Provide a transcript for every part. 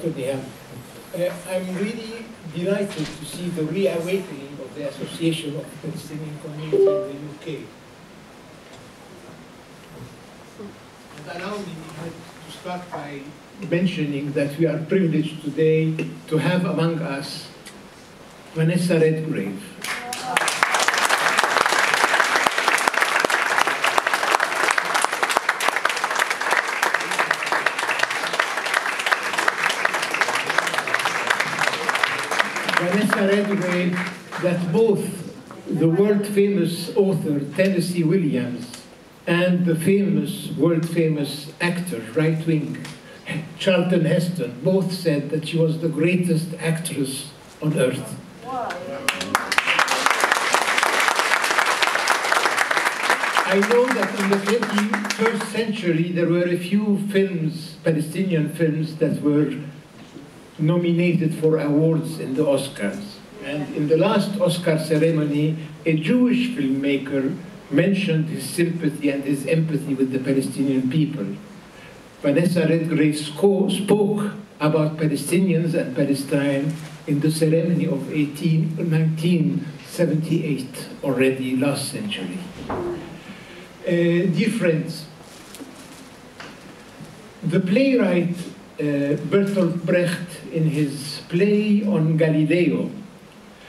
Dr. Nihal. I'm really delighted to see the reawakening of the Association of the Palestinian Community in the UK. And allow me to start by mentioning that we are privileged today to have among us Vanessa Redgrave. Vanessa Redgrave, that both the world-famous author Tennessee Williams and the famous, world-famous actor, right-wing, Charlton Heston, both said that she was the greatest actress on earth. Wow. I know that in the 21st century there were a few films, Palestinian films, that were nominated for awards in the Oscars. And in the last Oscar ceremony, a Jewish filmmaker mentioned his sympathy and his empathy with the Palestinian people. Vanessa Redgrave spoke about Palestinians and Palestine in the ceremony of 1978, already last century. Dear friends, the playwright Bertolt Brecht, in his play on Galileo,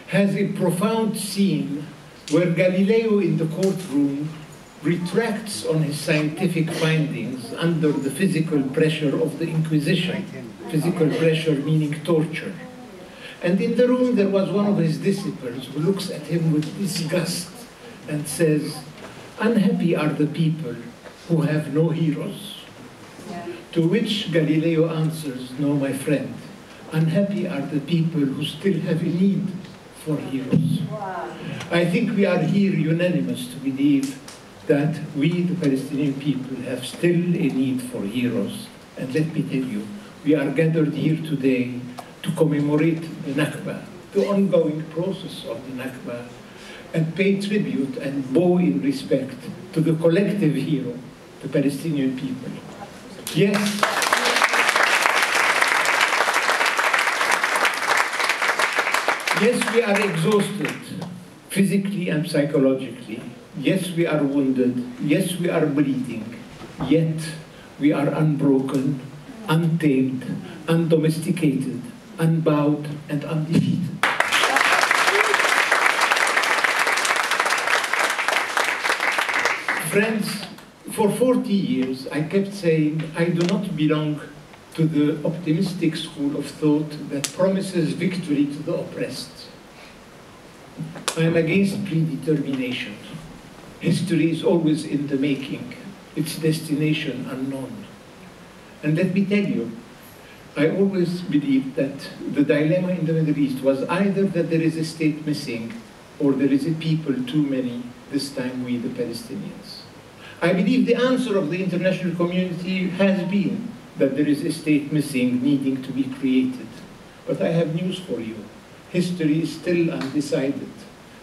has a profound scene where Galileo in the courtroom retracts on his scientific findings under the physical pressure of the Inquisition. Physical pressure meaning torture. And in the room there was one of his disciples who looks at him with disgust and says, "Unhappy are the people who have no heroes." To which Galileo answers, "No, my friend, unhappy are the people who still have a need for heroes." Wow. I think we are here unanimous to believe that we, the Palestinian people, have still a need for heroes. And let me tell you, we are gathered here today to commemorate the Nakba, the ongoing process of the Nakba, and pay tribute and bow in respect to the collective hero, the Palestinian people. Yes. Yes, we are exhausted, physically and psychologically. Yes, we are wounded. Yes, we are bleeding. Yet, we are unbroken, untamed, undomesticated, unbowed, and undefeated. Friends, for 40 years, I kept saying, I do not belong to the optimistic school of thought that promises victory to the oppressed. I am against predetermination. History is always in the making, its destination unknown. And let me tell you, I always believed that the dilemma in the Middle East was either that there is a state missing or there is a people too many, this time we the Palestinians. I believe the answer of the international community has been that there is a state missing, needing to be created. But I have news for you. History is still undecided.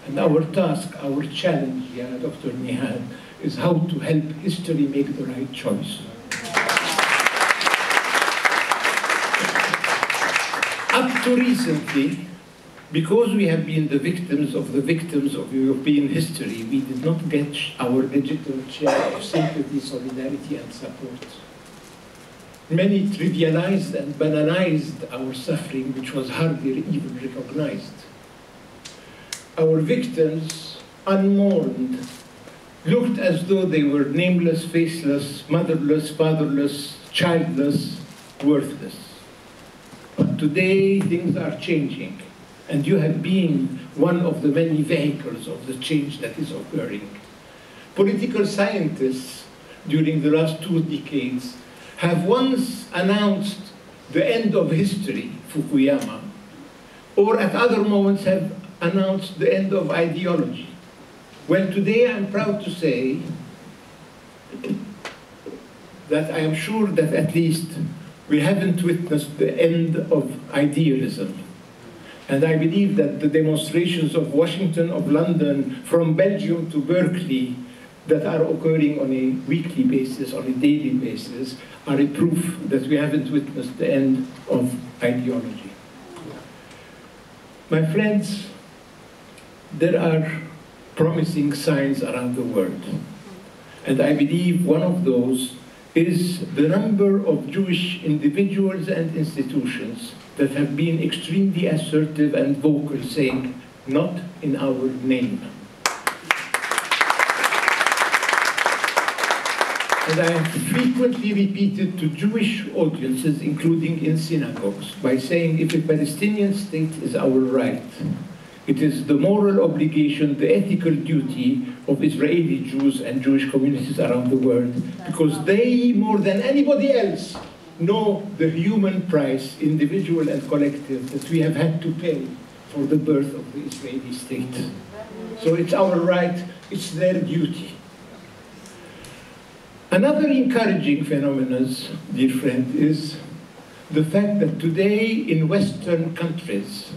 And our task, our challenge, Dr. Nihal, is how to help history make the right choice. Up to recently, because we have been the victims of European history, we did not get our legitimate share of sympathy, solidarity, and support. Many trivialized and banalized our suffering, which was hardly even recognized. Our victims, unmourned, looked as though they were nameless, faceless, motherless, fatherless, childless, worthless. But today, things are changing. And you have been one of the many vehicles of the change that is occurring. Political scientists, during the last 2 decades, have once announced the end of history, Fukuyama, or at other moments have announced the end of ideology. Well, today I'm proud to say that I am sure that at least we haven't witnessed the end of idealism. And I believe that the demonstrations of Washington, of London, from Belgium to Berkeley, that are occurring on a weekly basis, on a daily basis, are a proof that we haven't witnessed the end of ideology. My friends, there are promising signs around the world. And I believe one of those is the number of Jewish individuals and institutions that have been extremely assertive and vocal, saying, "Not in our name." And I have frequently repeated to Jewish audiences, including in synagogues, by saying, if a Palestinian state is our right, it is the moral obligation, the ethical duty of Israeli Jews and Jewish communities around the world, because they, more than anybody else, know the human price, individual and collective, that we have had to pay for the birth of the Israeli state. So it's our right, it's their duty. Another encouraging phenomenon, dear friend, is the fact that today in Western countries,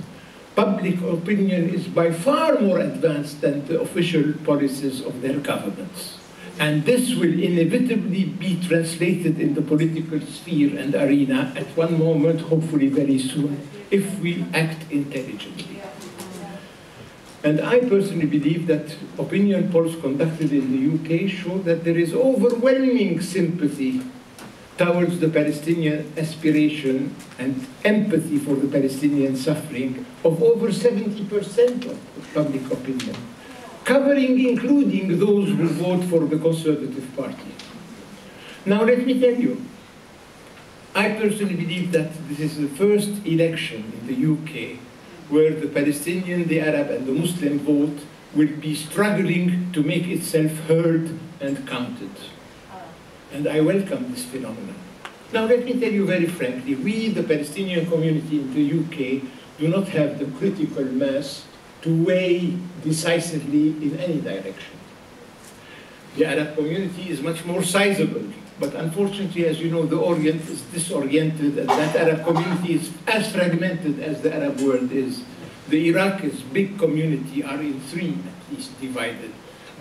public opinion is by far more advanced than the official policies of their governments. And this will inevitably be translated in the political sphere and arena at one moment, hopefully very soon, if we act intelligently. And I personally believe that opinion polls conducted in the UK show that there is overwhelming sympathy towards the Palestinian aspiration and empathy for the Palestinian suffering of over 70% of public opinion, covering including those who vote for the Conservative Party. Now let me tell you, I personally believe that this is the first election in the UK where the Palestinian, the Arab, and the Muslim vote will be struggling to make itself heard and counted. And I welcome this phenomenon. Now let me tell you very frankly, we, the Palestinian community in the UK, do not have the critical mass to weigh decisively in any direction. The Arab community is much more sizable, but unfortunately, as you know, the Orient is disoriented, and that Arab community is as fragmented as the Arab world is. The Iraqis, big community, are in three, at least, divided.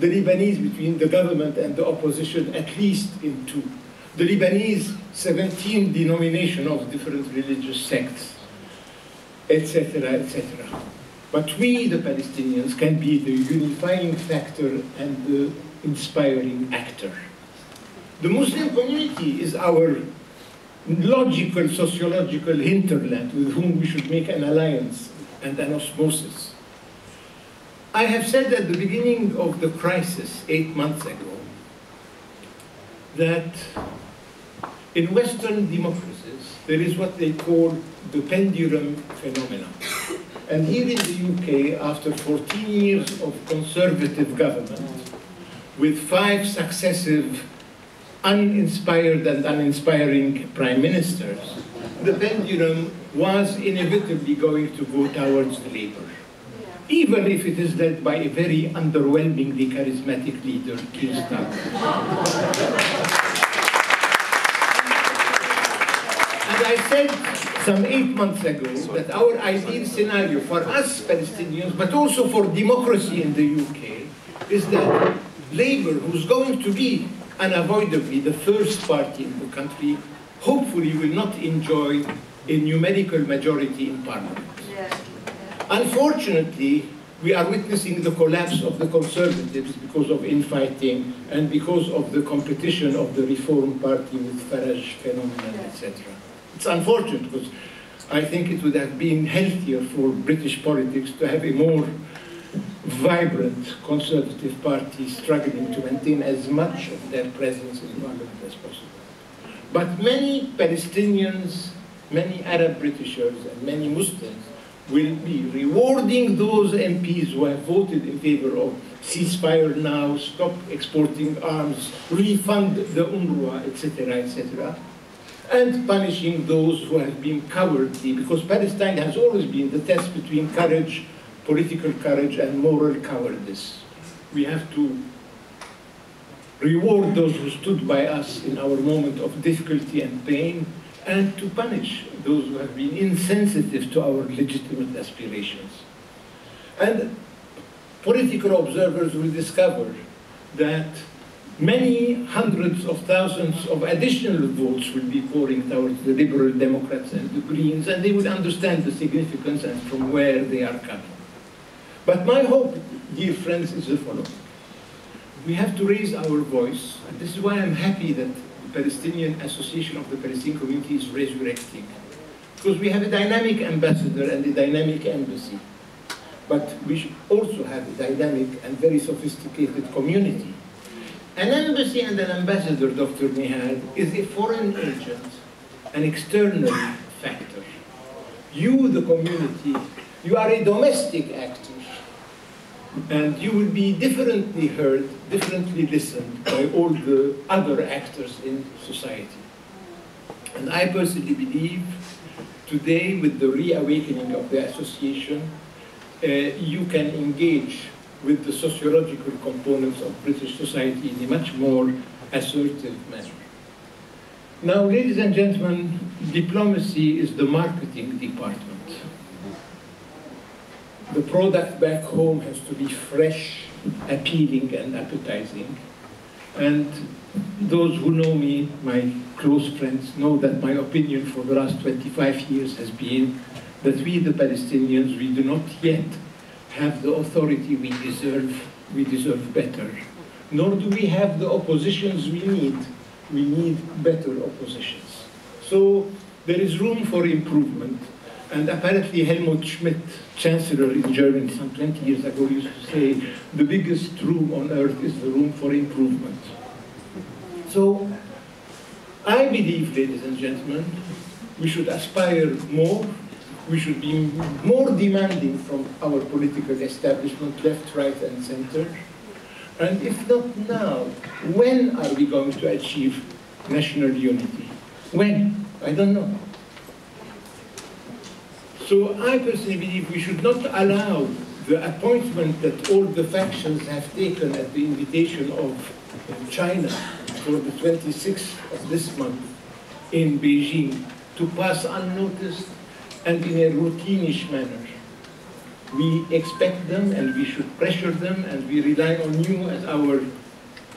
The Lebanese, between the government and the opposition, at least in two. The Lebanese, 17 denominations of different religious sects, etc., etc. But we, the Palestinians, can be the unifying factor and the inspiring actor. The Muslim community is our logical, sociological hinterland with whom we should make an alliance and an osmosis. I have said at the beginning of the crisis 8 months ago that in Western democracies there is what they call the pendulum phenomenon. And here in the UK, after 14 years of conservative government, with 5 successive uninspired and uninspiring prime ministers, the pendulum was inevitably going to go towards the Labour, even if it is led by a very underwhelmingly charismatic leader, Keir Starmer. And I said some 8 months ago that our ideal scenario for us Palestinians, but also for democracy in the UK, is that Labour, who's going to be unavoidably the first party in the country, hopefully will not enjoy a numerical majority in Parliament. Unfortunately, we are witnessing the collapse of the Conservatives because of infighting and because of the competition of the Reform Party with Farage phenomenon, etc. It's unfortunate because I think it would have been healthier for British politics to have a more vibrant Conservative Party struggling to maintain as much of their presence in Parliament as possible. But many Palestinians, many Arab Britishers, and many Muslims will be rewarding those MPs who have voted in favor of ceasefire now, stop exporting arms, refund the UNRWA, etc., etc., and punishing those who have been cowardly, because Palestine has always been the test between courage, political courage, and moral cowardice. We have to reward those who stood by us in our moment of difficulty and pain, and to punish those who have been insensitive to our legitimate aspirations. And political observers will discover that many hundreds of thousands of additional votes will be pouring towards the Liberal Democrats and the Greens, and they would understand the significance and from where they are coming. But my hope, dear friends, is the following. We have to raise our voice, and this is why I'm happy that the Palestinian Association of the Palestinian Community is resurrecting. Because we have a dynamic ambassador and a dynamic embassy. But we should also have a dynamic and very sophisticated community. An embassy and an ambassador, Dr. Nihad, is a foreign agent, an external factor. You, the community, you are a domestic actor. And you will be differently heard, differently listened by all the other actors in society. And I personally believe today, with the reawakening of the association, you can engage with the sociological components of British society in a much more assertive manner. Now, ladies and gentlemen, diplomacy is the marketing department. The product back home has to be fresh, appealing, and appetizing. And those who know me, my close friends, know that my opinion for the last 25 years has been that we, the Palestinians, we do not yet have the authority we deserve better. Nor do we have the oppositions we need. We need better oppositions. So there is room for improvement. And apparently Helmut Schmidt, Chancellor in Germany some 20 years ago, used to say, the biggest room on earth is the room for improvement. So I believe, ladies and gentlemen, we should aspire more. We should be more demanding from our political establishment, left, right, and center. And if not now, when are we going to achieve national unity? When? I don't know. So I personally believe we should not allow the appointment that all the factions have taken at the invitation of China for the 26th of this month in Beijing to pass unnoticed and in a routinish manner. We expect them and we should pressure them, and we rely on you as our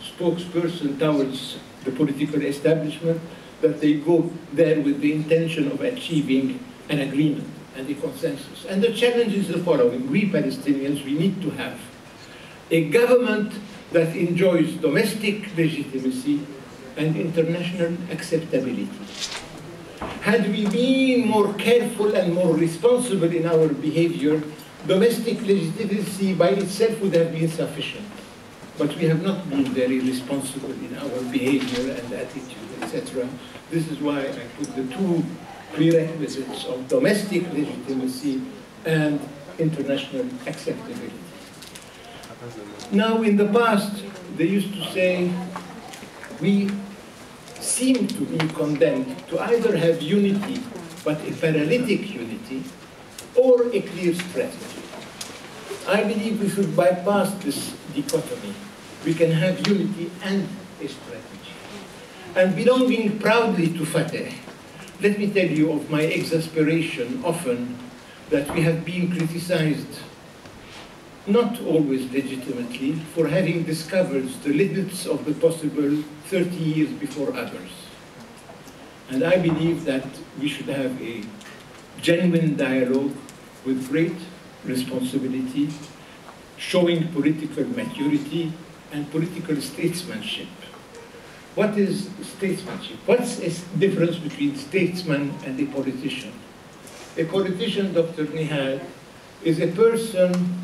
spokesperson towards the political establishment, that they go there with the intention of achieving an agreement and a consensus. And the challenge is the following. We Palestinians, we need to have a government that enjoys domestic legitimacy and international acceptability. Had we been more careful and more responsible in our behavior, domestic legitimacy by itself would have been sufficient. But we have not been very responsible in our behavior and attitude, etc. This is why I put the two prerequisites of domestic legitimacy and international acceptability. Now, in the past, they used to say, we seem to be condemned to either have unity, but a paralytic unity, or a clear strategy. I believe we should bypass this dichotomy. We can have unity and a strategy. And belonging proudly to Fateh, let me tell you of my exasperation often that we have been criticized, not always legitimately, for having discovered the limits of the possible 30 years before others. And I believe that we should have a genuine dialogue with great responsibility, showing political maturity and political statesmanship. What is statesmanship? What's the difference between statesman and a politician? A politician, Dr. Nihad, is a person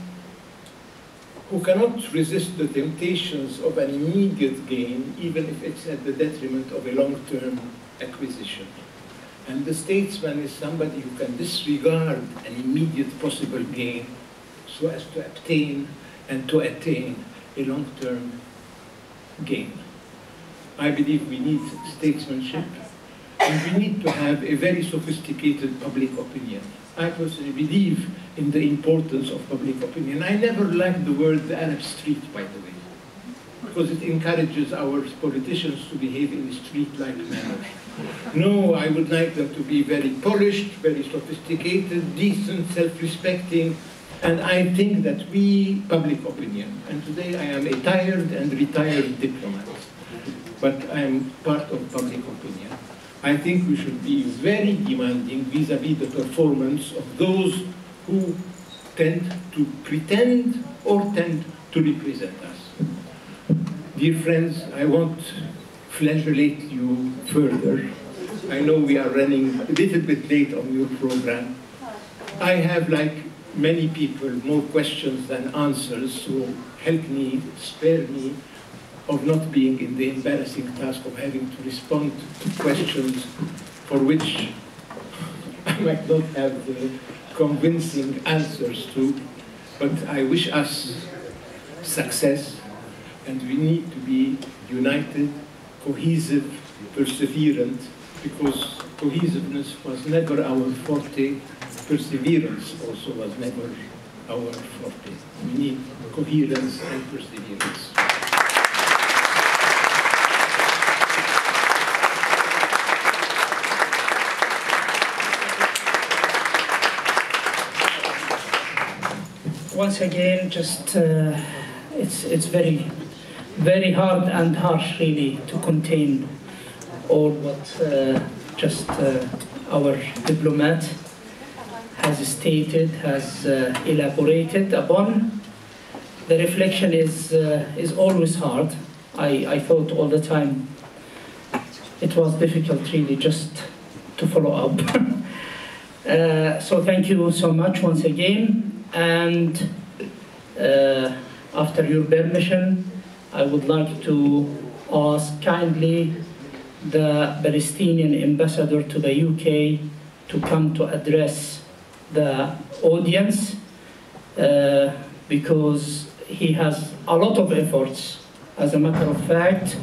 who cannot resist the temptations of an immediate gain, even if it's at the detriment of a long-term acquisition. And the statesman is somebody who can disregard an immediate possible gain so as to obtain and to attain a long-term gain. I believe we need statesmanship, and we need to have a very sophisticated public opinion. I personally believe in the importance of public opinion. I never liked the word the Arab street, by the way, because it encourages our politicians to behave in a street-like manner. No, I would like them to be very polished, very sophisticated, decent, self-respecting, And I think that we, public opinion, and today I am a tired and retired diplomat, but I am part of public opinion. I think we should be very demanding vis-à-vis the performance of those who tend to pretend or tend to represent us. Dear friends, I won't flagellate you further. I know we are running a little bit late on your program. I have, like many people, more questions than answers, so help me, spare me of not being in the embarrassing task of having to respond to questions for which I might not have the convincing answers to, but I wish us success, and we need to be united, cohesive, perseverant, because cohesiveness was never our forte, perseverance also was never our forte. We need coherence and perseverance. Once again, just it's very, very hard and harsh, really, to contain all what our diplomat has stated, has elaborated upon. The reflection is always hard. I thought all the time it was difficult, really, just to follow up. So thank you so much once again. And after your permission, I would like to ask kindly the Palestinian ambassador to the UK to come to address the audience because he has a lot of efforts, as a matter of fact,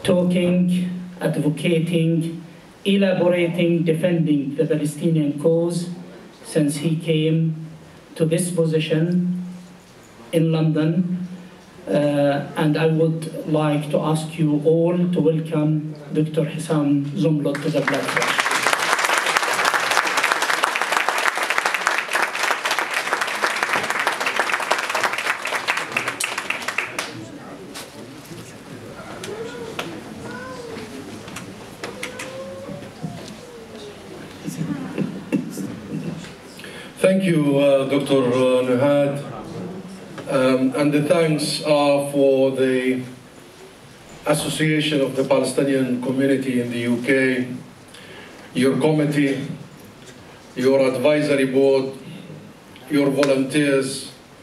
talking, advocating, elaborating, defending the Palestinian cause since he came to this position in London, and I would like to ask you all to welcome Dr. Hissam Zumlot to the platform. Thank you, Dr. Nuhad, and the thanks are for the Association of the Palestinian Community in the UK, your committee, your advisory board, your volunteers,